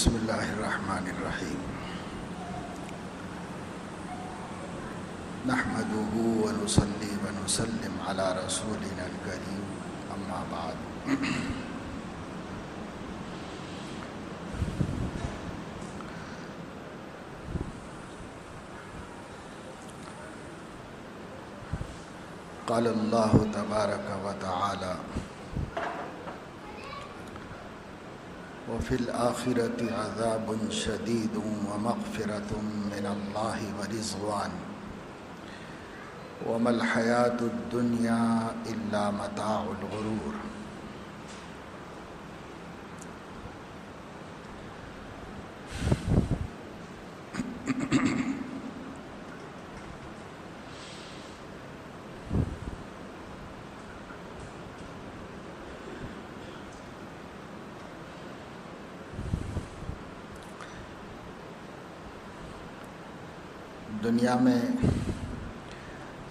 بسم اللہ الرحمن الرحیم نحمده ونصلی ونسلم علی رسولنا الکریم اما بعد قال اللہ تبارک و تعالی وفي الآخرة عذاب شديد ومغفرة من الله ورضوان وما الحياة الدنيا إلا متاع الغرور۔ دنیا میں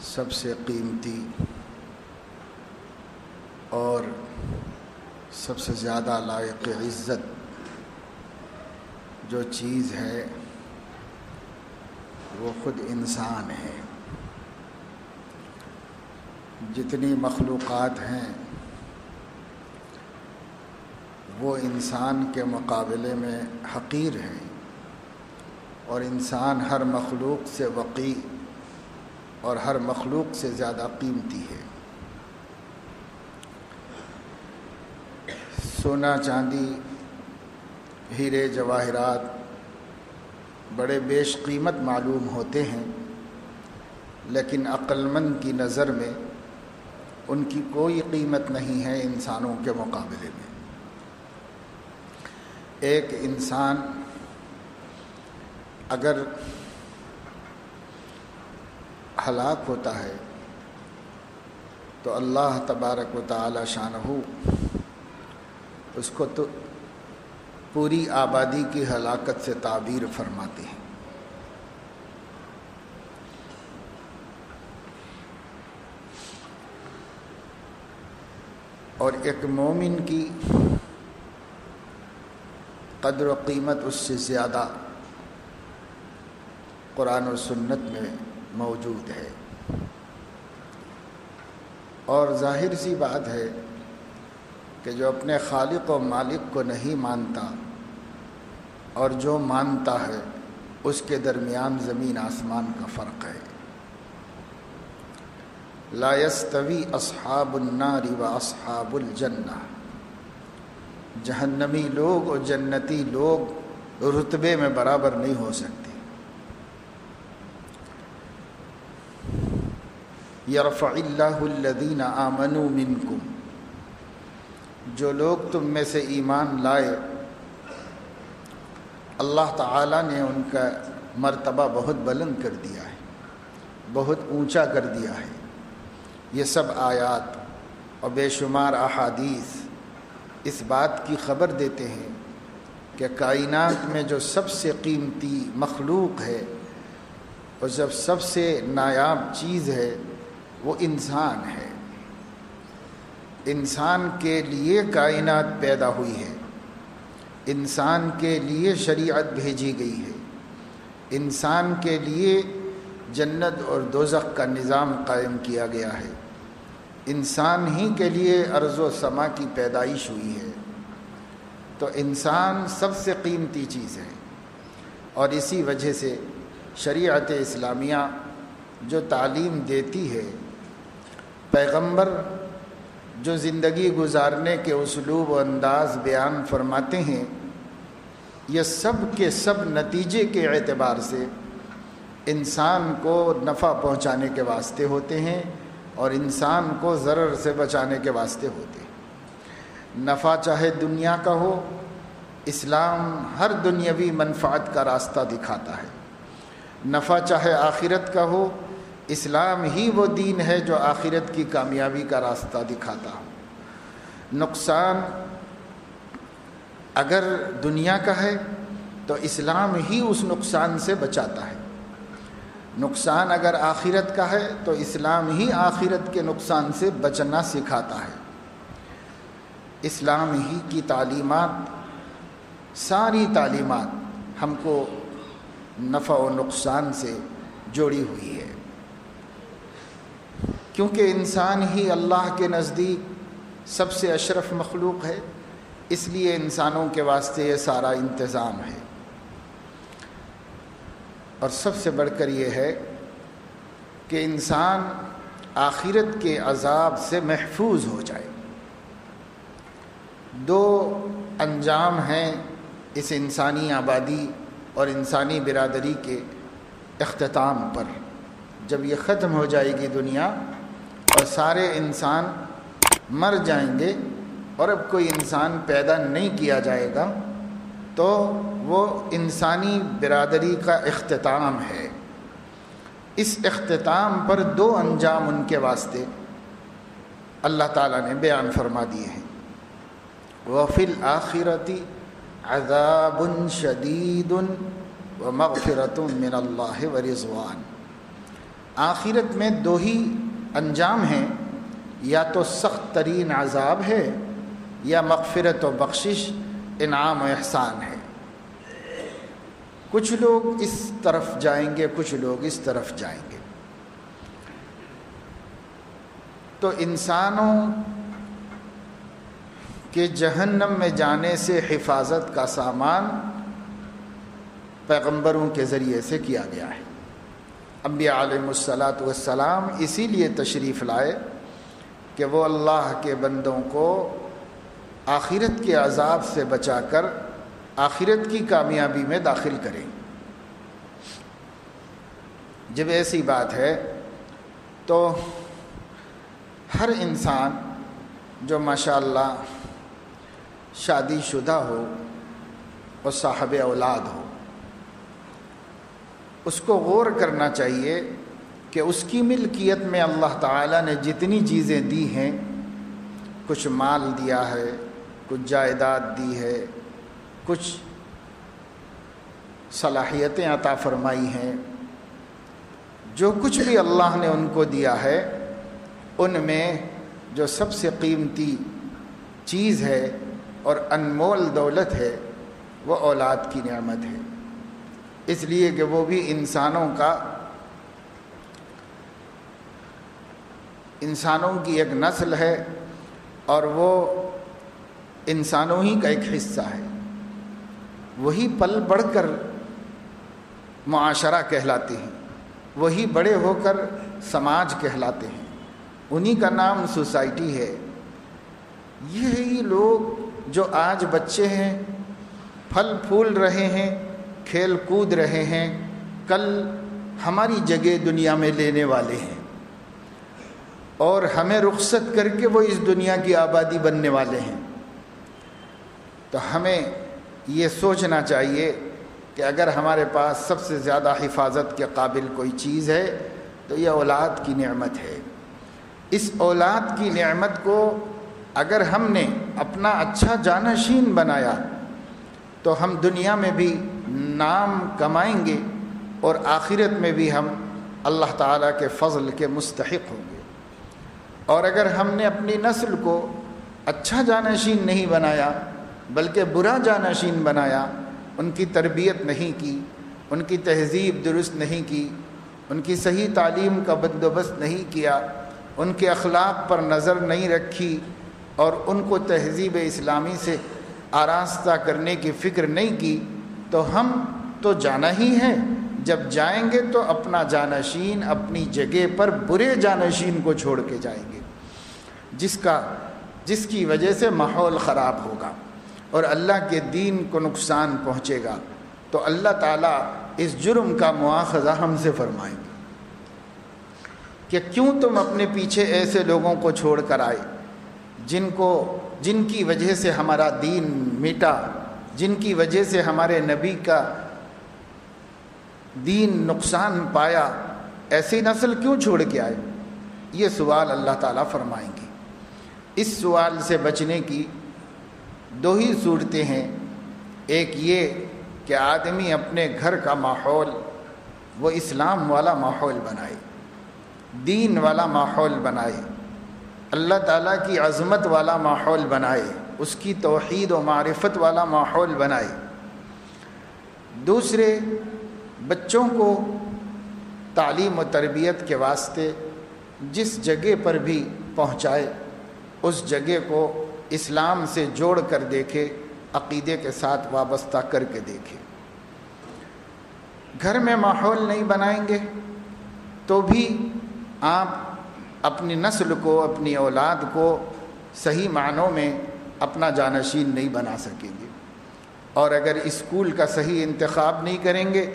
سب سے قیمتی اور سب سے زیادہ لائق عزت جو چیز ہے وہ خود انسان ہے۔ جتنی مخلوقات ہیں وہ انسان کے مقابلے میں حقیر ہیں، اور انسان ہر مخلوق سے وقی اور ہر مخلوق سے زیادہ قیمتی ہے۔ سونا چاندی ہیرے جواہرات بڑے بیش قیمت معلوم ہوتے ہیں، لیکن عقل مند کی نظر میں ان کی کوئی قیمت نہیں ہے انسانوں کے مقابلے میں۔ ایک انسان اگر ہلاک ہوتا ہے تو اللہ تبارک و تعالی شانہ اس کو تو پوری آبادی کی ہلاکت سے تعبیر فرماتے ہیں۔ اور ایک مومن کی قدر و قیمت اس سے زیادہ قرآن و سنت میں موجود ہے، اور ظاہر سی بات ہے کہ جو اپنے خالق و مالک کو نہیں مانتا اور جو مانتا ہے اس کے درمیان زمین آسمان کا فرق ہے۔ لا یستوی اصحاب النار و اصحاب الجنہ، جہنمی لوگ اور جنتی لوگ رتبے میں برابر نہیں ہو سکتے۔ یرفع اللہ الذین آمنوا منکم، جو لوگ تم میں سے ایمان لائے اللہ تعالیٰ نے ان کا مرتبہ بہت بلند کر دیا ہے، بہت اونچا کر دیا ہے۔ یہ سب آیات اور بے شمار احادیث اس بات کی خبر دیتے ہیں کہ کائنات میں جو سب سے قیمتی مخلوق ہے اور جب سب سے نایاب چیز ہے وہ انسان ہے۔ انسان کے لیے کائنات پیدا ہوئی ہے، انسان کے لیے شریعت بھیجی گئی ہے، انسان کے لیے جنت اور دوزخ کا نظام قائم کیا گیا ہے، انسان ہی کے لیے ارض و سما کی پیدائش ہوئی ہے۔ تو انسان سب سے قیمتی چیز ہے، اور اسی وجہ سے شریعت اسلامیہ جو تعلیم دیتی ہے، پیغمبر جو زندگی گزارنے کے اسلوب و انداز بیان فرماتے ہیں، یہ سب کے سب نتیجے کے اعتبار سے انسان کو نفع پہنچانے کے واسطے ہوتے ہیں اور انسان کو ضرر سے بچانے کے واسطے ہوتے ہیں۔ نفع چاہے دنیا کا ہو، اسلام ہر دنیاوی منفعت کا راستہ دکھاتا ہے۔ نفع چاہے آخرت کا ہو، اسلام ہی وہ دین ہے جو آخرت کی کامیابی کا راستہ دکھاتا ہو۔ نقصان اگر دنیا کا ہے تو اسلام ہی اس نقصان سے بچاتا ہے، نقصان اگر آخرت کا ہے تو اسلام ہی آخرت کے نقصان سے بچنا سکھاتا ہے۔ اسلام ہی کی تعلیمات ساری تعلیمات ہم کو نفع و نقصان سے جوڑی ہوئی ہے، کیونکہ انسان ہی اللہ کے نزدیک سب سے اشرف مخلوق ہے، اس لیے انسانوں کے واسطے یہ سارا انتظام ہے۔ اور سب سے بڑھ کر یہ ہے کہ انسان آخرت کے عذاب سے محفوظ ہو جائے۔ دو انجام ہیں اس انسانی آبادی اور انسانی برادری کے اختتام پر۔ جب یہ ختم ہو جائے گی دنیا اور سارے انسان مر جائیں گے اور اب کوئی انسان پیدا نہیں کیا جائے گا، تو وہ انسانی برادری کا اختتام ہے۔ اس اختتام پر دو انجام ان کے واسطے اللہ تعالیٰ نے بیان فرما دیے ہیں۔ وَفِي الْآخِرَةِ عَذَابٌ شَدِيدٌ وَمَغْفِرَةٌ مِّنَ اللَّهِ وَرِضْوَانٌ۔ آخرت میں دو ہی انجام ہیں، یا تو سخت ترین عذاب ہے یا مغفرت و بخشش، انعام و احسان ہے۔ کچھ لوگ اس طرف جائیں گے، کچھ لوگ اس طرف جائیں گے۔ تو انسانوں کے جہنم میں جانے سے حفاظت کا سامان پیغمبروں کے ذریعے سے کیا گیا ہے۔ انبیاء علیہم الصلاۃ والسلام اسی لیے تشریف لائے کہ وہ اللہ کے بندوں کو آخرت کے عذاب سے بچا کر آخرت کی کامیابی میں داخل کریں۔ جب ایسی بات ہے تو ہر انسان جو ماشاءاللہ شادی شدہ ہو اور صاحب اولاد ہو، اس کو غور کرنا چاہیے کہ اس کی ملکیت میں اللہ تعالیٰ نے جتنی چیزیں دی ہیں، کچھ مال دیا ہے، کچھ جائیداد دی ہے، کچھ صلاحیتیں عطا فرمائی ہیں، جو کچھ بھی اللہ نے ان کو دیا ہے، ان میں جو سب سے قیمتی چیز ہے اور انمول دولت ہے وہ اولاد کی نعمت ہے، اس لیے کہ وہ بھی انسانوں کی ایک نسل ہے اور وہ انسانوں ہی کا ایک حصہ ہے۔ وہی پل بڑھ کر معاشرہ کہلاتے ہیں، وہی بڑے ہو کر سماج کہلاتے ہیں، انہی کا نام سوسائٹی ہے۔ یہی لوگ جو آج بچے ہیں، پھل پھول رہے ہیں، کھیل کود رہے ہیں، کل ہماری جگہ دنیا میں لینے والے ہیں اور ہمیں رخصت کر کے وہ اس دنیا کی آبادی بننے والے ہیں۔ تو ہمیں یہ سوچنا چاہیے کہ اگر ہمارے پاس سب سے زیادہ حفاظت کے قابل کوئی چیز ہے تو یہ اولاد کی نعمت ہے۔ اس اولاد کی نعمت کو اگر ہم نے اپنا اچھا جانشین بنایا تو ہم دنیا میں بھی نام کمائیں گے اور آخرت میں بھی ہم اللہ تعالیٰ کے فضل کے مستحق ہوں گے۔ اور اگر ہم نے اپنی نسل کو اچھا جانشین نہیں بنایا بلکہ برا جانشین بنایا، ان کی تربیت نہیں کی، ان کی تہذیب درست نہیں کی، ان کی صحیح تعلیم کا بندوبست نہیں کیا، ان کے اخلاق پر نظر نہیں رکھی اور ان کو تہذیب اسلامی سے آراستہ کرنے کی فکر نہیں کی، تو ہم تو جانا ہی ہے۔ جب جائیں گے تو اپنا جانشین اپنی جگہ پر برے جانشین کو چھوڑ کے جائیں گے، جس کی وجہ سے ماحول خراب ہوگا اور اللہ کے دین کو نقصان پہنچے گا۔ تو اللہ تعالیٰ اس جرم کا مواخذہ ہم سے فرمائیں گے کہ کیوں تم اپنے پیچھے ایسے لوگوں کو چھوڑ کر آئے جن کی وجہ سے ہمارا دین مٹا، جن کی وجہ سے ہمارے نبی کا دین نقصان پایا، ایسی نسل کیوں چھوڑ کے آئے؟ یہ سوال اللہ تعالیٰ فرمائیں گے۔ اس سوال سے بچنے کی دو ہی صورتیں ہیں، ایک یہ کہ آدمی اپنے گھر کا ماحول وہ اسلام والا ماحول بنائے، دین والا ماحول بنائے، اللہ تعالیٰ کی عظمت والا ماحول بنائے، اس کی توحید و معرفت والا ماحول بنائے۔ دوسرے بچوں کو تعلیم و تربیت کے واسطے جس جگہ پر بھی پہنچائے اس جگہ کو اسلام سے جوڑ کر دیکھے، عقیدے کے ساتھ وابستہ کر کے دیکھے۔ گھر میں ماحول نہیں بنائیں گے تو بھی آپ اپنی نسل کو، اپنی اولاد کو صحیح معنوں میں اپنا جانشین نہیں بنا سکیں گے، اور اگر اسکول کا صحیح انتخاب نہیں کریں گے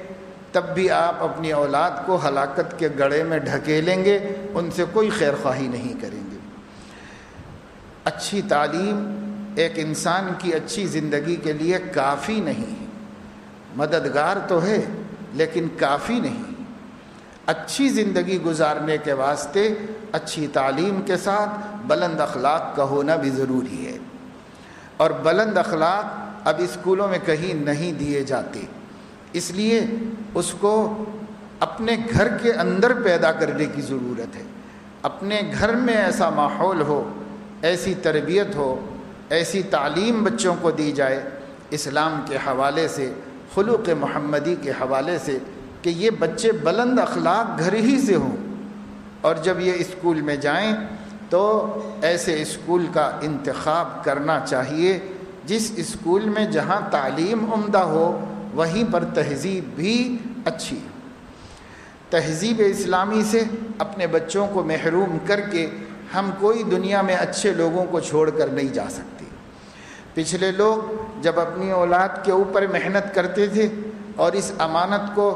تب بھی آپ اپنی اولاد کو ہلاکت کے گڑھے میں ڈھکیلیں گے، ان سے کوئی خیر خواہی نہیں کریں گے۔ اچھی تعلیم ایک انسان کی اچھی زندگی کے لیے کافی نہیں ہے، مددگار تو ہے لیکن کافی نہیں۔ اچھی زندگی گزارنے کے واسطے اچھی تعلیم کے ساتھ بلند اخلاق کا ہونا بھی ضروری ہے، اور بلند اخلاق اب اسکولوں میں کہیں نہیں دیے جاتے، اس لیے اس کو اپنے گھر کے اندر پیدا کرنے کی ضرورت ہے۔ اپنے گھر میں ایسا ماحول ہو، ایسی تربیت ہو، ایسی تعلیم بچوں کو دی جائے اسلام کے حوالے سے، خلق محمدی کے حوالے سے، کہ یہ بچے بلند اخلاق گھر ہی سے ہوں، اور جب یہ اسکول میں جائیں تو ایسے اسکول کا انتخاب کرنا چاہیے جس اسکول میں جہاں تعلیم عمدہ ہو وہیں پر تہذیب بھی اچھی ہو۔ تہذیب اسلامی سے اپنے بچوں کو محروم کر کے ہم کوئی دنیا میں اچھے لوگوں کو چھوڑ کر نہیں جا سکتے۔ پچھلے لوگ جب اپنی اولاد کے اوپر محنت کرتے تھے اور اس امانت کو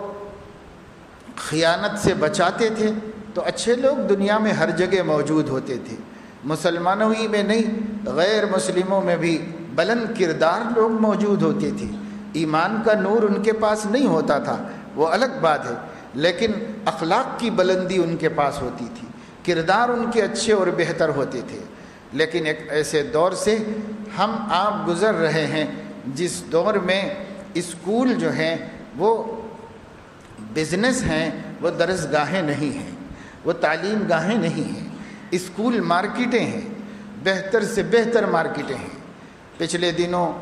خیانت سے بچاتے تھے تو اچھے لوگ دنیا میں ہر جگہ موجود ہوتے تھے، مسلمانوں ہی میں نہیں غیر مسلموں میں بھی بلند کردار لوگ موجود ہوتے تھے۔ ایمان کا نور ان کے پاس نہیں ہوتا تھا، وہ الگ بات ہے، لیکن اخلاق کی بلندی ان کے پاس ہوتی تھی، کردار ان کے اچھے اور بہتر ہوتے تھے۔ لیکن ایک ایسے دور سے ہم آپ گزر رہے ہیں جس دور میں اسکول جو ہیں وہ بزنس ہیں، وہ درسگاہیں نہیں ہیں، وہ تعلیم گاہیں نہیں ہیں، اسکول مارکیٹیں ہیں، بہتر سے بہتر مارکیٹیں ہیں۔ پچھلے دنوں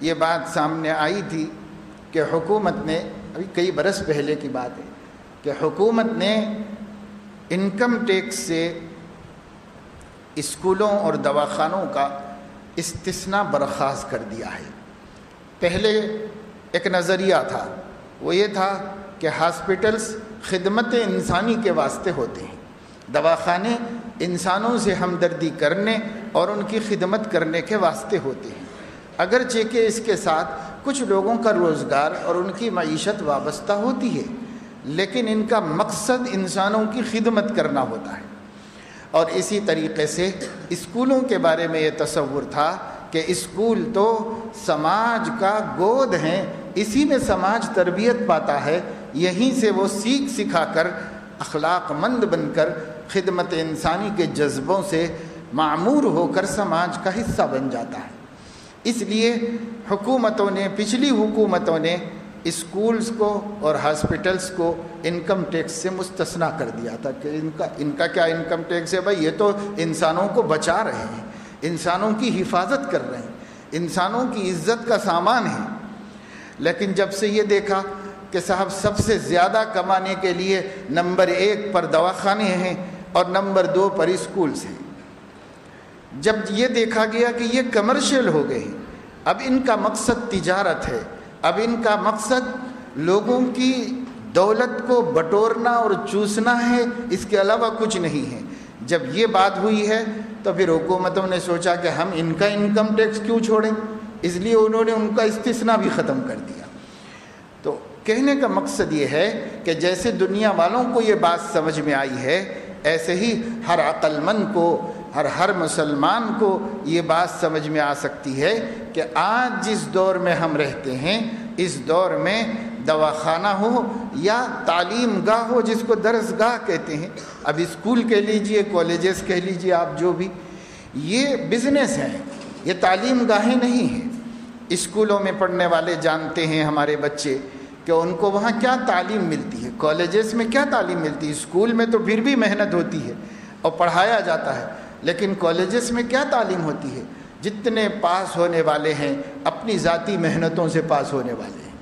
یہ بات سامنے آئی تھی کہ حکومت نے، ابھی کئی برس پہلے کی بات ہے، کہ حکومت نے انکم ٹیکس سے اسکولوں اور دواخانوں کا استثناء برخاست کر دیا ہے۔ پہلے ایک نظریہ تھا، وہ یہ تھا کہ ہاسپٹلز خدمت انسانی کے واسطے ہوتے ہیں، دواخانے انسانوں سے ہمدردی کرنے اور ان کی خدمت کرنے کے واسطے ہوتے ہیں، اگرچہ کہ اس کے ساتھ کچھ لوگوں کا روزگار اور ان کی معیشت وابستہ ہوتی ہے، لیکن ان کا مقصد انسانوں کی خدمت کرنا ہوتا ہے۔ اور اسی طریقے سے اسکولوں کے بارے میں یہ تصور تھا کہ اسکول تو سماج کا گود ہیں، اسی میں سماج تربیت پاتا ہے، یہیں سے وہ سیکھ سکھا کر اخلاق مند بن کر خدمت انسانی کے جذبوں سے معمور ہو کر سماج کا حصہ بن جاتا ہے۔ اس لیے حکومتوں نے، پچھلی حکومتوں نے اسکولز کو اور ہاسپٹلز کو انکم ٹیکس سے مستثنا کر دیا تھا کہ ان کا کیا انکم ٹیکس ہے بھائی، یہ تو انسانوں کو بچا رہے ہیں، انسانوں کی حفاظت کر رہے ہیں، انسانوں کی عزت کا سامان ہے۔ لیکن جب سے یہ دیکھا کہ صاحب سب سے زیادہ کمانے کے لیے نمبر 1 پر دواخانے ہیں اور نمبر 2 پر اسکولز ہیں، جب یہ دیکھا گیا کہ یہ کمرشل ہو گئے، اب ان کا مقصد تجارت ہے، اب ان کا مقصد لوگوں کی دولت کو بٹورنا اور چوسنا ہے، اس کے علاوہ کچھ نہیں ہے۔ جب یہ بات ہوئی ہے تو پھر حکومتوں نے سوچا کہ ہم ان کا انکم ٹیکس کیوں چھوڑیں، اس لیے انہوں نے ان کا استثناء بھی ختم کر دیا۔ تو کہنے کا مقصد یہ ہے کہ جیسے دنیا والوں کو یہ بات سمجھ میں آئی ہے، ایسے ہی ہر عقل مند کو، ہر مسلمان کو یہ بات سمجھ میں آ سکتی ہے کہ آج جس دور میں ہم رہتے ہیں، اس دور میں دواخانہ ہو یا تعلیم گاہ ہو، جس کو درسگاہ کہتے ہیں، اب اسکول کہہ لیجئے، کالجز کہہ لیجئے، آپ جو بھی، یہ بزنس ہیں، یہ تعلیم گاہیں نہیں ہیں۔ اسکولوں میں پڑھنے والے جانتے ہیں ہمارے بچے کہ ان کو وہاں کیا تعلیم ملتی ہے، کالجز میں کیا تعلیم ملتی ہے۔ اسکول میں تو پھر بھی محنت ہوتی ہے اور پڑھایا جاتا ہے، لیکن کالجز میں کیا تعلیم ہوتی ہے؟ جتنے پاس ہونے والے ہیں اپنی ذاتی محنتوں سے پاس ہونے والے ہیں،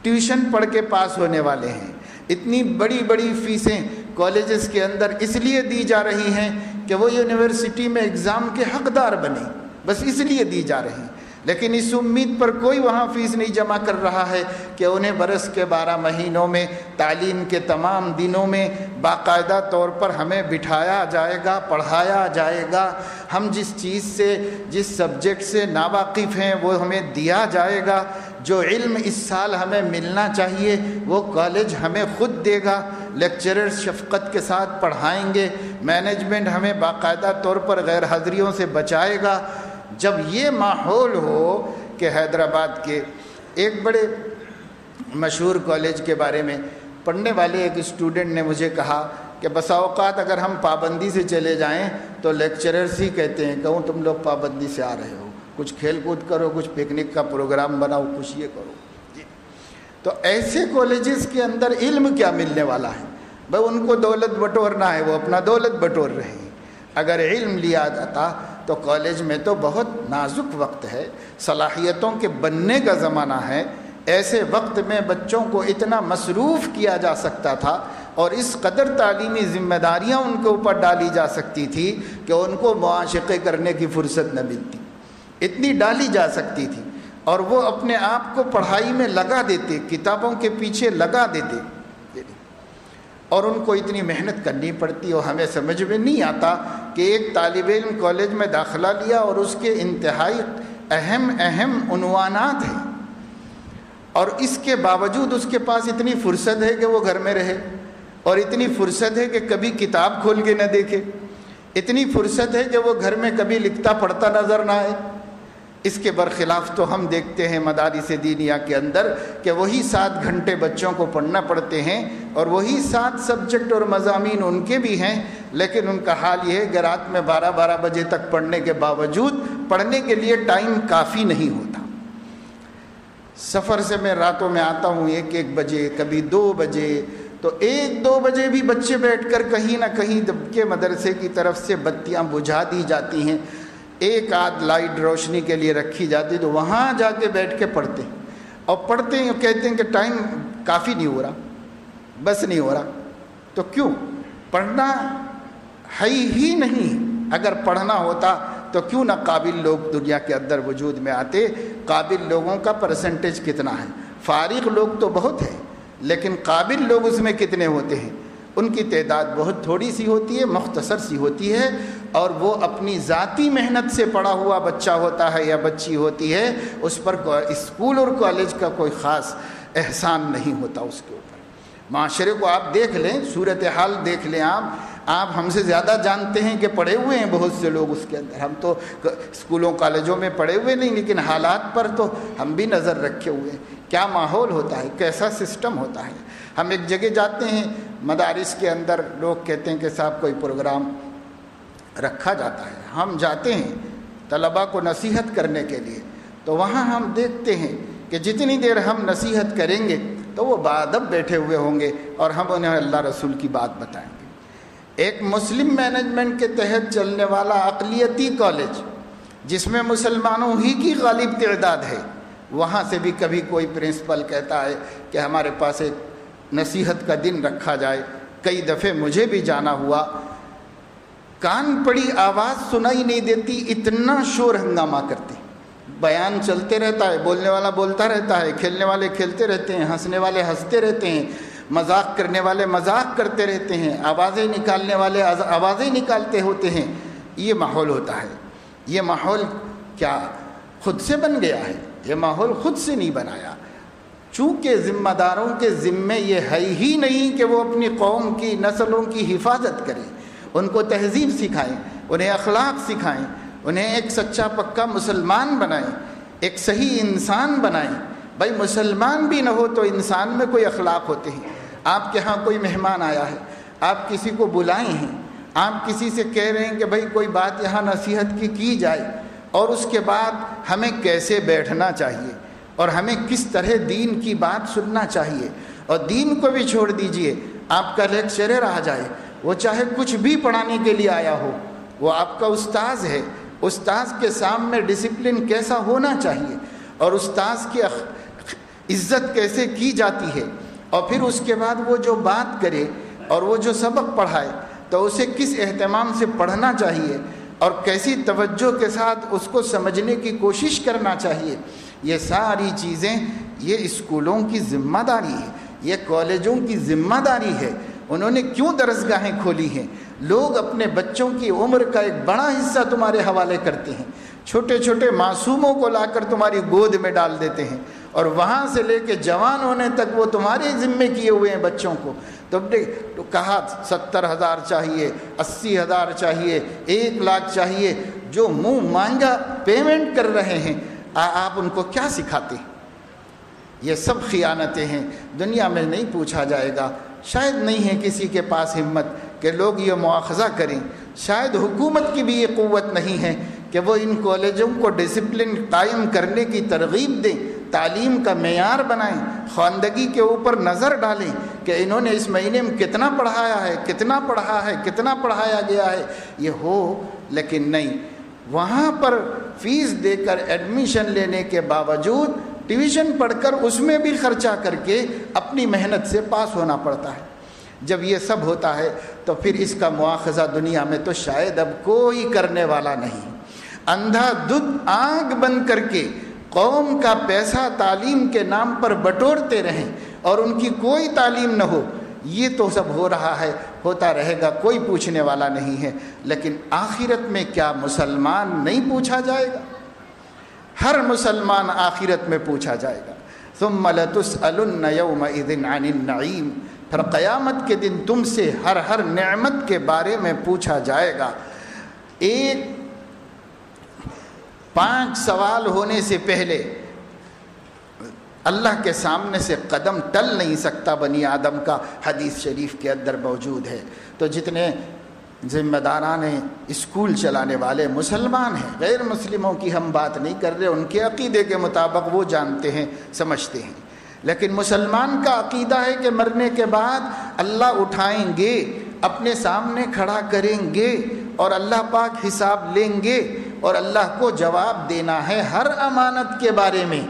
ٹیوشن پڑھ کے پاس ہونے والے ہیں. اتنی بڑی بڑی فیسیں کالجز کے اندر اس لیے دی جا رہی ہیں کہ وہ یونیورسٹی میں اگزام کے حقدار بنیں، بس اس لیے دی جا رہی ہیں. لیکن اس امید پر کوئی وہاں فیس نہیں جمع کر رہا ہے کہ انہیں برس کے 12 مہینوں میں تعلیم کے تمام دنوں میں باقاعدہ طور پر ہمیں بٹھایا جائے گا، پڑھایا جائے گا. ہم جس چیز سے، جس سبجیکٹ سے ناواقف ہیں وہ ہمیں دیا جائے گا. جو علم اس سال ہمیں ملنا چاہیے وہ کالج ہمیں خود دے گا. لیکچرر شفقت کے ساتھ پڑھائیں گے. مینجمنٹ ہمیں باقاعدہ طور پر غیر حاضریوں سے بچائے گا. جب یہ ماحول ہو کہ حیدرآباد کے ایک بڑے مشہور کالج کے بارے میں پڑھنے والے ایک اسٹوڈنٹ نے مجھے کہا کہ بسا اوقات اگر ہم پابندی سے چلے جائیں تو لیکچررز ہی کہتے ہیں کہوں تم لوگ پابندی سے آ رہے ہو، کچھ کھیل کود کرو، کچھ پکنک کا پروگرام بناؤ، کچھ یہ کرو. تو ایسے کالجز کے اندر علم کیا ملنے والا ہے؟ بھائی ان کو دولت بٹورنا ہے، وہ اپنا دولت بٹور رہے ہیں. اگر علم لیا جاتا تو کالج میں تو بہت نازک وقت ہے، صلاحیتوں کے بننے کا زمانہ ہے. ایسے وقت میں بچوں کو اتنا مصروف کیا جا سکتا تھا اور اس قدر تعلیمی ذمہ داریاں ان کے اوپر ڈالی جا سکتی تھی کہ ان کو معاشقے کرنے کی فرصت نہ ملتی. اتنی ڈالی جا سکتی تھی اور وہ اپنے آپ کو پڑھائی میں لگا دیتے، کتابوں کے پیچھے لگا دیتے، اور ان کو اتنی محنت کرنی پڑتی. اور ہمیں سمجھ میں نہیں آتا کہ ایک طالب علم کالج میں داخلہ لیا اور اس کے انتہائی اہم عنوانات ہیں اور اس کے باوجود اس کے پاس اتنی فرصت ہے کہ وہ گھر میں رہے، اور اتنی فرصت ہے کہ کبھی کتاب کھول کے نہ دیکھے، اتنی فرصت ہے کہ وہ گھر میں کبھی لکھتا پڑھتا نظر نہ آئے. اس کے برخلاف تو ہم دیکھتے ہیں مدارس دینیہ کے اندر کہ وہی 7 گھنٹے بچوں کو پڑھنا پڑتے ہیں اور وہی 7 سبجیکٹ اور مضامین ان کے بھی ہیں، لیکن ان کا حال یہ ہے کہ رات میں 12 بجے تک پڑھنے کے باوجود پڑھنے کے لیے ٹائم کافی نہیں ہوتا. سفر سے میں راتوں میں آتا ہوں 1 بجے، کبھی 2 بجے، تو 1-2 بجے بھی بچے بیٹھ کر کہیں نہ کہیں کے مدرسے کی طرف سے بتیاں بجھا دی جاتی ہیں، ایک آدھ لائٹ روشنی کے لیے رکھی جاتی، تو وہاں جا کے بیٹھ کے پڑھتے ہیں اور پڑھتے ہیں، کہتے ہیں کہ ٹائم کافی نہیں ہو رہا، بس نہیں ہو رہا. تو کیوں؟ پڑھنا ہے ہی نہیں. اگر پڑھنا ہوتا تو کیوں نہ قابل لوگ دنیا کے اندر وجود میں آتے. قابل لوگوں کا پرسنٹیج کتنا ہے؟ فارغ لوگ تو بہت ہیں لیکن قابل لوگ اس میں کتنے ہوتے ہیں؟ ان کی تعداد بہت تھوڑی سی ہوتی ہے، مختصر سی ہوتی ہے، اور وہ اپنی ذاتی محنت سے پڑھا ہوا بچہ ہوتا ہے یا بچی ہوتی ہے، اس پر اسکول اور کالج کا کوئی خاص احسان نہیں ہوتا اس کے اوپر. معاشرے کو آپ دیکھ لیں، صورتحال دیکھ لیں. آپ ہم سے زیادہ جانتے ہیں کہ پڑھے ہوئے ہیں بہت سے لوگ اس کے اندر. ہم تو اسکولوں کالجوں میں پڑھے ہوئے نہیں، لیکن حالات پر تو ہم بھی نظر رکھے ہوئے ہیں. کیا ماحول ہوتا ہے، کیسا سسٹم ہوتا ہے. ہم ایک جگہ جاتے ہیں مدارس کے اندر، لوگ کہتے ہیں کہ صاحب کوئی پروگرام رکھا جاتا ہے. ہم جاتے ہیں طلباء کو نصیحت کرنے کے لیے، تو وہاں ہم دیکھتے ہیں کہ جتنی دیر ہم نصیحت کریں گے تو وہ باادب بیٹھے ہوئے ہوں گے اور ہم انہیں اللہ رسول کی بات بتائیں گے. ایک مسلم مینجمنٹ کے تحت چلنے والا اقلیتی کالج جس میں مسلمانوں ہی کی غالب تعداد ہے، وہاں سے بھی کبھی کوئی پرنسپل کہتا ہے کہ ہمارے پاس ایک نصیحت کا دن رکھا جائے. کئی دفعے مجھے بھی جانا ہوا، کان پڑی آواز سنائی نہیں دیتی، اتنا شور ہنگامہ کرتے. بیان چلتے رہتا ہے، بولنے والا بولتا رہتا ہے، کھیلنے والے کھیلتے رہتے ہیں، ہنسنے والے ہنستے رہتے ہیں، مذاق کرنے والے مذاق کرتے رہتے ہیں، آوازیں نکالنے والے آوازیں نکالتے ہوتے ہیں. یہ ماحول ہوتا ہے. یہ ماحول کیا خود سے بن گیا ہے؟ یہ ماحول خود سے نہیں بنایا. چونکہ ذمہ داروں کے ذمے یہ ہے ہی نہیں کہ وہ اپنی قوم کی نسلوں کی حفاظت کریں، ان کو تہذیب سکھائیں، انہیں اخلاق سکھائیں، انہیں ایک سچا پکا مسلمان بنائیں، ایک صحیح انسان بنائیں. بھائی مسلمان بھی نہ ہو تو انسان میں کوئی اخلاق ہوتے ہیں. آپ کے ہاں کوئی مہمان آیا ہے، آپ کسی کو بلائے ہیں، آپ کسی سے کہہ رہے ہیں کہ بھائی کوئی بات یہاں نصیحت کی جائے، اور اس کے بعد ہمیں کیسے بیٹھنا چاہیے اور ہمیں کس طرح دین کی بات سننا چاہیے. اور دین کو بھی چھوڑ دیجئے، آپ کا لیکچرر آ جائے، وہ چاہے کچھ بھی پڑھانے کے لیے آیا ہو، وہ آپ کا استاذ ہے. استاذ کے سامنے ڈسپلن کیسا ہونا چاہیے اور استاذ کی عزت کیسے کی جاتی ہے، اور پھر اس کے بعد وہ جو بات کرے اور وہ جو سبق پڑھائے تو اسے کس اہتمام سے پڑھنا چاہیے اور کیسی توجہ کے ساتھ اس کو سمجھنے کی کوشش کرنا چاہیے، یہ ساری چیزیں یہ اسکولوں کی ذمہ داری ہے، یہ کالجوں کی ذمہ داری ہے۔ انہوں نے کیوں درسگاہیں کھولی ہیں؟ لوگ اپنے بچوں کی عمر کا ایک بڑا حصہ تمہارے حوالے کرتے ہیں، چھوٹے چھوٹے معصوموں کو لا کر تمہاری گود میں ڈال دیتے ہیں، اور وہاں سے لے کے جوان ہونے تک وہ تمہارے ذمے کیے ہوئے ہیں بچوں کو۔ تو کہا 70,000 چاہیے، 80,000 چاہیے، 1,00,000 چاہیے، جو منہ مانگا پیمنٹ کر رہے ہیں، آپ ان کو کیا سکھاتے ہیں؟ یہ سب خیانتیں ہیں۔ دنیا میں نہیں پوچھا جائے گا، شاید نہیں ہے کسی کے پاس ہمت کہ لوگ یہ مواخذہ کریں، شاید حکومت کی بھی یہ قوت نہیں ہے کہ وہ ان کالجوں کو ڈسپلن قائم کرنے کی ترغیب دیں، تعلیم کا معیار بنائیں، خواندگی کے اوپر نظر ڈالیں کہ انہوں نے اس مہینے میں کتنا پڑھایا ہے، کتنا پڑھا ہے، کتنا پڑھایا گیا ہے، یہ ہو۔ لیکن نہیں، وہاں پر فیس دے کر ایڈمیشن لینے کے باوجود ٹیوشن پڑھ کر اس میں بھی خرچہ کر کے اپنی محنت سے پاس ہونا پڑتا ہے۔ جب یہ سب ہوتا ہے تو پھر اس کا مواخذہ دنیا میں تو شاید اب کوئی کرنے والا نہیں۔ اندھا دھند آنکھ بند کر کے قوم کا پیسہ تعلیم کے نام پر بٹورتے رہیں اور ان کی کوئی تعلیم نہ ہو، یہ تو سب ہو رہا ہے، ہوتا رہے گا، کوئی پوچھنے والا نہیں ہے۔ لیکن آخرت میں کیا مسلمان نہیں پوچھا جائے گا؟ ہر مسلمان آخرت میں پوچھا جائے گا۔ ثم لتسألن یومئذ عن النعیم، پھر قیامت کے دن تم سے ہر نعمت کے بارے میں پوچھا جائے گا۔ 5 سوال ہونے سے پہلے اللہ کے سامنے سے قدم ٹل نہیں سکتا بنی آدم کا، حدیث شریف کے اندر موجود ہے۔ تو جتنے ذمہ داران اسکول چلانے والے مسلمان ہیں، غیر مسلموں کی ہم بات نہیں کر رہے، ان کے عقیدے کے مطابق وہ جانتے ہیں، سمجھتے ہیں، لیکن مسلمان کا عقیدہ ہے کہ مرنے کے بعد اللہ اٹھائیں گے، اپنے سامنے کھڑا کریں گے اور اللہ پاک حساب لیں گے اور اللہ کو جواب دینا ہے ہر امانت کے بارے میں۔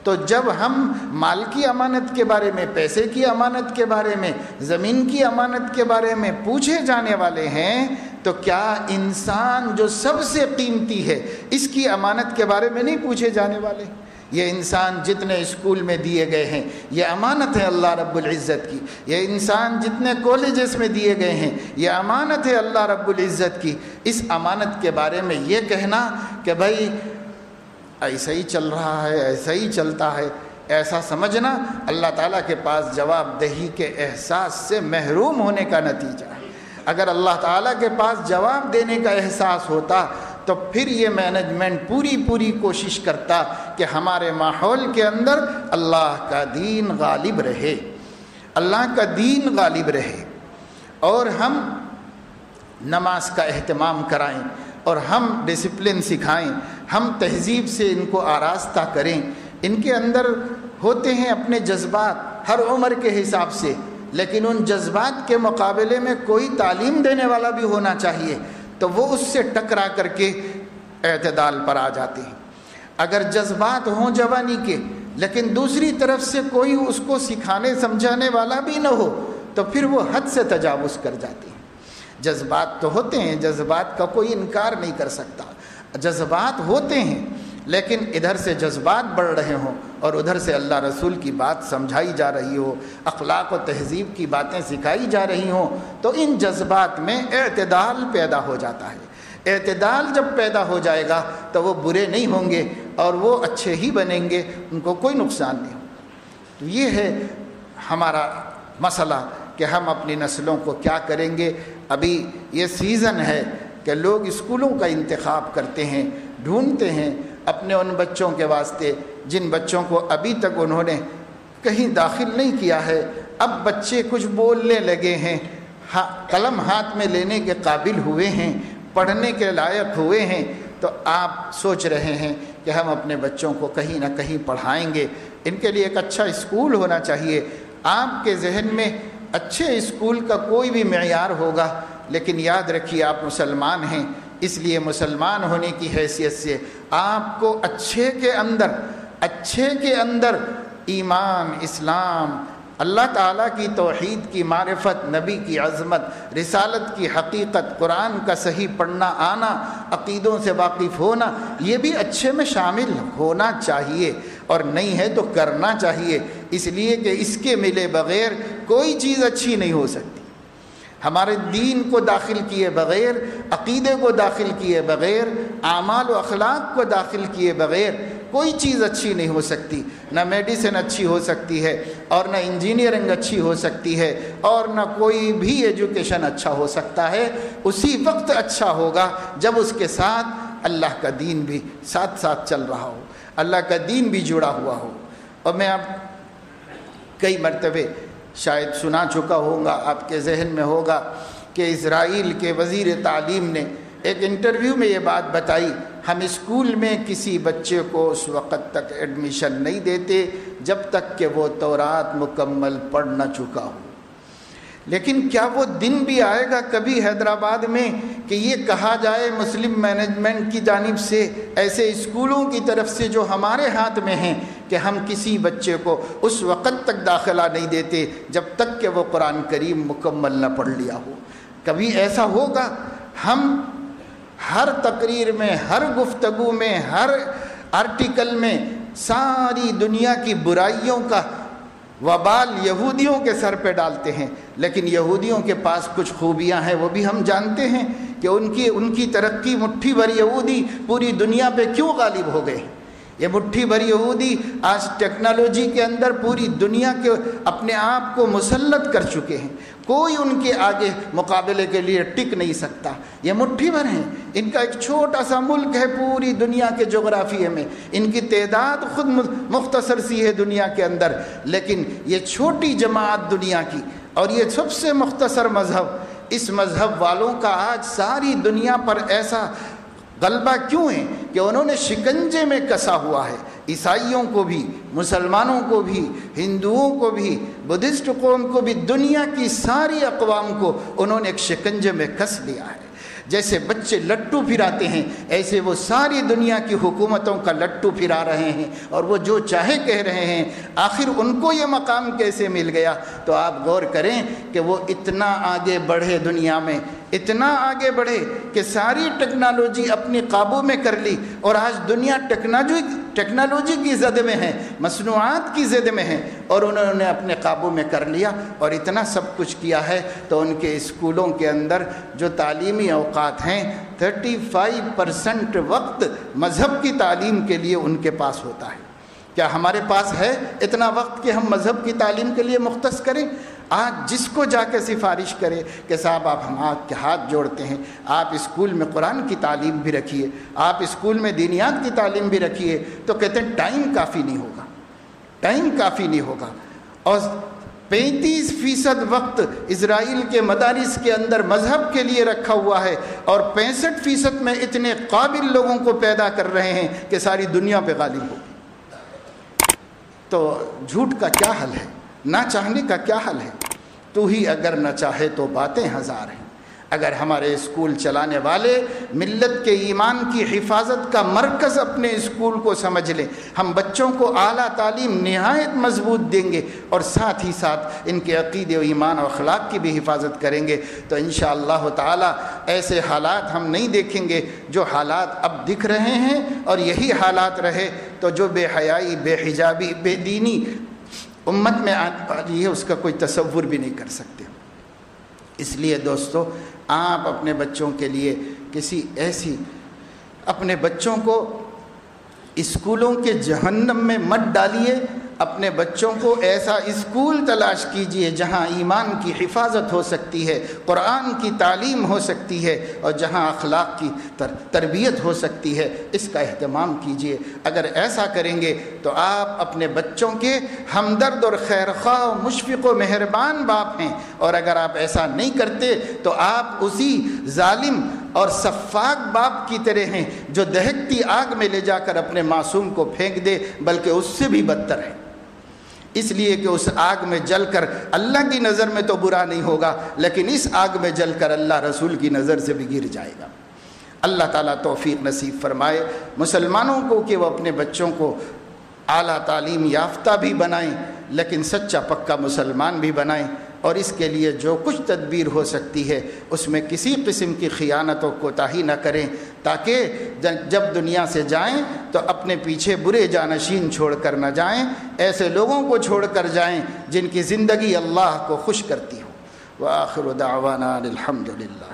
تو جب ہم مال کی امانت کے بارے میں، پیسے کی امانت کے بارے میں، زمین کی امانت کے بارے میں پوچھے جانے والے ہیں، تو کیا انسان جو سب سے قیمتی ہے اس کی امانت کے بارے میں نہیں پوچھے جانے والے؟ یہ انسان جتنے اسکول میں دیے گئے ہیں یہ امانت ہے اللہ رب العزت کی، یہ انسان جتنے کالجز میں دیے گئے ہیں یہ امانت ہے اللہ رب العزت کی۔ اس امانت کے بارے میں یہ کہنا کہ بھائی ایسا ہی چل رہا ہے، ایسا ہی چلتا ہے، ایسا سمجھنا اللہ تعالیٰ کے پاس جواب دہی کے احساس سے محروم ہونے کا نتیجہ ہے۔ اگر اللہ تعالیٰ کے پاس جواب دینے کا احساس ہوتا تو پھر یہ مینجمنٹ پوری کوشش کرتا کہ ہمارے ماحول کے اندر اللہ کا دین غالب رہے، اللہ کا دین غالب رہے، اور ہم نماز کا اہتمام کرائیں اور ہم ڈسپلن سکھائیں، ہم تہذیب سے ان کو آراستہ کریں۔ ان کے اندر ہوتے ہیں اپنے جذبات ہر عمر کے حساب سے، لیکن ان جذبات کے مقابلے میں کوئی تعلیم دینے والا بھی ہونا چاہیے، تو وہ اس سے ٹکرا کر کے اعتدال پر آ جاتے ہیں۔ اگر جذبات ہوں جوانی کے لیکن دوسری طرف سے کوئی اس کو سکھانے سمجھانے والا بھی نہ ہو تو پھر وہ حد سے تجاوز کر جاتے ہیں۔ جذبات تو ہوتے ہیں، جذبات کا کوئی انکار نہیں کر سکتا، جذبات ہوتے ہیں، لیکن ادھر سے جذبات بڑھ رہے ہوں اور ادھر سے اللہ رسول کی بات سمجھائی جا رہی ہو، اخلاق و تہذیب کی باتیں سکھائی جا رہی ہوں، تو ان جذبات میں اعتدال پیدا ہو جاتا ہے۔ اعتدال جب پیدا ہو جائے گا تو وہ برے نہیں ہوں گے اور وہ اچھے ہی بنیں گے، ان کو کوئی نقصان نہیں ہو۔ تو یہ ہے ہمارا مسئلہ کہ ہم اپنی نسلوں کو کیا کریں گے۔ ابھی یہ سیزن ہے کہ لوگ اسکولوں کا انتخاب کرتے ہیں، ڈھونڈتے ہیں اپنے ان بچوں کے واسطے جن بچوں کو ابھی تک انہوں نے کہیں داخل نہیں کیا ہے۔ اب بچے کچھ بولنے لگے ہیں، قلم ہاتھ میں لینے کے قابل ہوئے ہیں، پڑھنے کے لائق ہوئے ہیں، تو آپ سوچ رہے ہیں کہ ہم اپنے بچوں کو کہیں نہ کہیں پڑھائیں گے، ان کے لیے ایک اچھا اسکول ہونا چاہیے۔ آپ کے ذہن میں اچھے اسکول کا کوئی بھی معیار ہوگا، لیکن یاد رکھیے آپ مسلمان ہیں، اس لیے مسلمان ہونے کی حیثیت سے آپ کو اچھے کے اندر ایمان، اسلام، اللہ تعالیٰ کی توحید کی معرفت، نبی کی عظمت، رسالت کی حقیقت، قرآن کا صحیح پڑھنا آنا، عقیدوں سے واقف ہونا، یہ بھی اچھے میں شامل ہونا چاہیے، اور نہیں ہے تو کرنا چاہیے، اس لیے کہ اس کے ملے بغیر کوئی چیز اچھی نہیں ہو سکتی۔ ہمارے دین کو داخل کیے بغیر، عقیدے کو داخل کیے بغیر، اعمال و اخلاق کو داخل کیے بغیر کوئی چیز اچھی نہیں ہو سکتی۔ نہ میڈیسن اچھی ہو سکتی ہے، اور نہ انجینئرنگ اچھی ہو سکتی ہے، اور نہ کوئی بھی ایجوکیشن اچھا ہو سکتا ہے۔ اسی وقت اچھا ہوگا جب اس کے ساتھ اللہ کا دین بھی ساتھ ساتھ چل رہا ہو، اللہ کا دین بھی جڑا ہوا ہو۔ اور میں اب کئی مرتبے شاید سنا چکا ہوں گا، آپ کے ذہن میں ہوگا کہ اسرائیل کے وزیر تعلیم نے ایک انٹرویو میں یہ بات بتائی، ہم اسکول میں کسی بچے کو اس وقت تک ایڈمیشن نہیں دیتے جب تک کہ وہ تورات مکمل پڑھ نہ چکا ہو۔ لیکن کیا وہ دن بھی آئے گا کبھی حیدرآباد میں کہ یہ کہا جائے مسلم مینجمنٹ کی جانب سے، ایسے اسکولوں کی طرف سے جو ہمارے ہاتھ میں ہیں، کہ ہم کسی بچے کو اس وقت تک داخلہ نہیں دیتے جب تک کہ وہ قرآن کریم مکمل نہ پڑھ لیا ہو؟ کبھی ایسا ہوگا؟ ہم ہر تقریر میں، ہر گفتگو میں، ہر آرٹیکل میں ساری دنیا کی برائیوں کا وبال یہودیوں کے سر پہ ڈالتے ہیں، لیکن یہودیوں کے پاس کچھ خوبیاں ہیں، وہ بھی ہم جانتے ہیں کہ ان کی ترقی، مٹھی بھر یہودی پوری دنیا پہ کیوں غالب ہو گئے۔ یہ مٹھی بھر یہودی آج ٹیکنالوجی کے اندر پوری دنیا کے اپنے آپ کو مسلط کر چکے ہیں، کوئی ان کے آگے مقابلے کے لیے ٹک نہیں سکتا۔ یہ مٹھی بھر ہیں، ان کا ایک چھوٹا سا ملک ہے پوری دنیا کے جغرافیے میں، ان کی تعداد خود مختصر سی ہے دنیا کے اندر، لیکن یہ چھوٹی جماعت دنیا کی، اور یہ سب سے مختصر مذہب، اس مذہب والوں کا آج ساری دنیا پر ایسا غلبہ کیوں ہے کہ انہوں نے شکنجے میں کسا ہوا ہے۔ عیسائیوں کو بھی، مسلمانوں کو بھی، ہندوؤں کو بھی، بدھسٹ قوم کو بھی، دنیا کی ساری اقوام کو انہوں نے ایک شکنجے میں کس لیا ہے۔ جیسے بچے لٹو پھراتے ہیں، ایسے وہ ساری دنیا کی حکومتوں کا لٹو پھرا رہے ہیں، اور وہ جو چاہے کہہ رہے ہیں۔ آخر ان کو یہ مقام کیسے مل گیا؟ تو آپ غور کریں کہ وہ اتنا آگے بڑھے، دنیا میں اتنا آگے بڑھے کہ ساری ٹیکنالوجی اپنی قابو میں کر لی، اور آج دنیا ٹیکنالوجی کی زد میں ہے، مصنوعات کی زد میں ہے، اور انہوں نے اپنے قابو میں کر لیا، اور اتنا سب کچھ کیا ہے تو ان کے اسکولوں کے اندر جو تعلیمی اوقات ہیں 35% وقت مذہب کی تعلیم کے لیے ان کے پاس ہوتا ہے۔ کیا ہمارے پاس ہے اتنا وقت کہ ہم مذہب کی تعلیم کے لیے مختص کریں؟ آج جس کو جا کے سفارش کرے کہ صاحب آپ ہم آپ کے ہاتھ جوڑتے ہیں، آپ اسکول میں قرآن کی تعلیم بھی رکھیے، آپ اسکول میں دینیات کی تعلیم بھی رکھیے، تو کہتے ہیں ٹائم کافی نہیں ہوگا، ٹائم کافی نہیں ہوگا۔ اور 35% وقت اسرائیل کے مدارس کے اندر مذہب کے لیے رکھا ہوا ہے، اور 65% میں اتنے قابل لوگوں کو پیدا کر رہے ہیں کہ ساری دنیا پہ غالب ہو۔ تو جھوٹ کا کیا حل ہے؟ نہ چاہنے کا کیا حل ہے؟ تو ہی اگر نہ چاہے تو باتیں ہزار ہیں۔ اگر ہمارے اسکول چلانے والے ملت کے ایمان کی حفاظت کا مرکز اپنے اسکول کو سمجھ لیں، ہم بچوں کو اعلیٰ تعلیم نہایت مضبوط دیں گے، اور ساتھ ہی ساتھ ان کے عقیدے و ایمان و اخلاق کی بھی حفاظت کریں گے، تو انشاءاللہ تعالی ایسے حالات ہم نہیں دیکھیں گے جو حالات اب دکھ رہے ہیں۔ اور یہی حالات رہے تو جو بے حیائی، بے حجابی، بے دینی امت میں آنے والی ہے، اس کا کوئی تصور بھی نہیں کر سکتے۔ اس لیے دوستو، آپ اپنے بچوں کے لیے اپنے بچوں کو اسکولوں کے جہنم میں مت ڈالیے، اپنے بچوں کو ایسا اسکول تلاش کیجئے جہاں ایمان کی حفاظت ہو سکتی ہے، قرآن کی تعلیم ہو سکتی ہے، اور جہاں اخلاق کی تربیت ہو سکتی ہے، اس کا اہتمام کیجئے۔ اگر ایسا کریں گے تو آپ اپنے بچوں کے ہمدرد اور خیرخواہ و مشفق و مہربان باپ ہیں، اور اگر آپ ایسا نہیں کرتے تو آپ اسی ظالم اور سفاک باپ کی طرح ہیں جو دہکتی آگ میں لے جا کر اپنے معصوم کو پھینک دے، بلکہ اس سے بھی بدتر ہے، اس لیے کہ اس آگ میں جل کر اللہ کی نظر میں تو برا نہیں ہوگا، لیکن اس آگ میں جل کر اللہ رسول کی نظر سے بھی گر جائے گا۔ اللہ تعالیٰ توفیق نصیب فرمائے مسلمانوں کو کہ وہ اپنے بچوں کو اعلیٰ تعلیم یافتہ بھی بنائیں لیکن سچا پکا مسلمان بھی بنائیں، اور اس کے لیے جو کچھ تدبیر ہو سکتی ہے اس میں کسی قسم کی خیانت و کوتاہی نہ کریں، تاکہ جب دنیا سے جائیں تو اپنے پیچھے برے جانشین چھوڑ کر نہ جائیں، ایسے لوگوں کو چھوڑ کر جائیں جن کی زندگی اللہ کو خوش کرتی ہو۔ وآخر دعوانا الحمد للہ۔